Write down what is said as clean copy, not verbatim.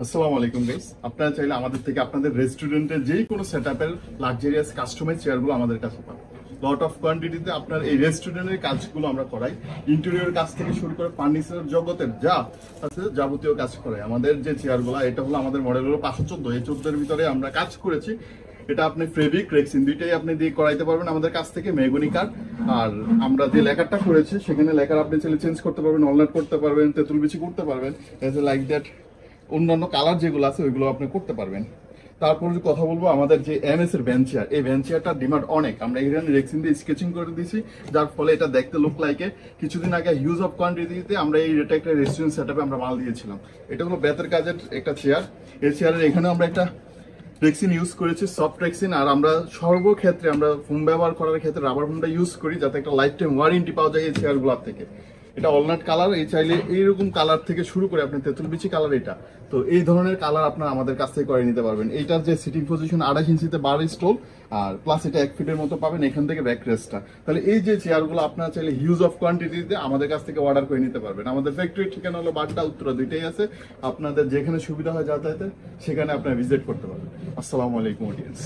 আসসালামু আলাইকুম গাইস, আপনারা চাইলে আমাদের থেকে আপনাদের রেস্টুরেন্টের যে কোনো সেটআপের লাক্সারিয়াস কাস্টমাইজ চেয়ারগুলো আমাদের কাছে পাবেন। লট অফ কোয়ান্টিটিতে আপনার এই রেস্টুরেন্টের কাজগুলো আমরা করাই। ইন্টেরিয়র কাজ থেকে শুরু করে ফার্নিচার জগতের যা আছে যাবতীয় কাজ করাই। আমাদের যে চেয়ারগুলো, এটা হলো আমাদের মডেল হলো 514। এই 14-এর ভিতরে আমরা কাজ করেছি। এটা আপনি ফেব্রিক রেক্সিন দুইটাই আপনি দিয়ে করাইতে পারবেন আমাদের কাছ থেকে, মেহগনি কাঠ। আর আমরা যে লেখারটা করেছি সেখানে লেখার আপনি চাইলে চেঞ্জ করতে পারবেন, অলনাট করতে পারবেন, তেঁতুল বিচি করতে পারবেন, লাইক দ্যাট। অন্যান্য কালার যেগুলো আছে ওইগুলো আপনি করতে পারবেন। তারপর যে কথা বলবো, আমাদের যে এমএস এর ভ্যান চেয়ার, এই ভ্যান চেয়ারটার ডিমান্ড অনেক। আমরা এখানে রেক্সিন দিয়ে স্কেচিং করে দিয়েছি, যার ফলে এটা দেখতে লুক লাইকে। কিছুদিন আগে হিউজ অফ কোয়ান্টিটিতে আমরা এই এটা একটা রেস্টুরেন্ট সেটআপে আমরা মাল দিয়েছিলাম। এটা হলো বেতের কাজের একটা চেয়ার। এই চেয়ারের এখানে আমরা একটা রেক্সিন ইউজ করেছি, সফট রেক্সিন। আর আমরা সর্বক্ষেত্রে আমরা ফোম ব্যবহার করার ক্ষেত্রে রাবার ফোমটা ইউজ করি, যাতে একটা লাইফ টাইম ওয়ারেন্টি পাওয়া যায় এই চেয়ারগুলোর থেকে। এটা অলনাট কালার, এই চাইলে এইরকম কালার থেকে শুরু করে আপনি তেঁতুল বিচি কালার, এটা তো এই ধরনের কালার আপনারা আমাদের কাছ থেকে করে নিতে পারবেন। এইটার যে সিটিং পজিশন 28 ইঞ্চিতে বার স্টোল, আর প্লাস এটা 1 ফিটের মতো পাবেন এখান থেকে ব্যাক রেস্টটা। তাহলে এই যে চেয়ারগুলো আপনারা চাইলে হিউজ অফ কোয়ান্টিটিতে আমাদের কাছ থেকে অর্ডার করে নিতে পারবেন। আমাদের ফ্যাক্টরির ঠিকানা হলো বাড্ডা, উত্তরা দুইটাই আছে। আপনাদের যেখানে সুবিধা হয় যাতায়াতে সেখানে আপনারা ভিজিট করতে পারবেন। আসসালামু আলাইকুম অডিয়েন্স।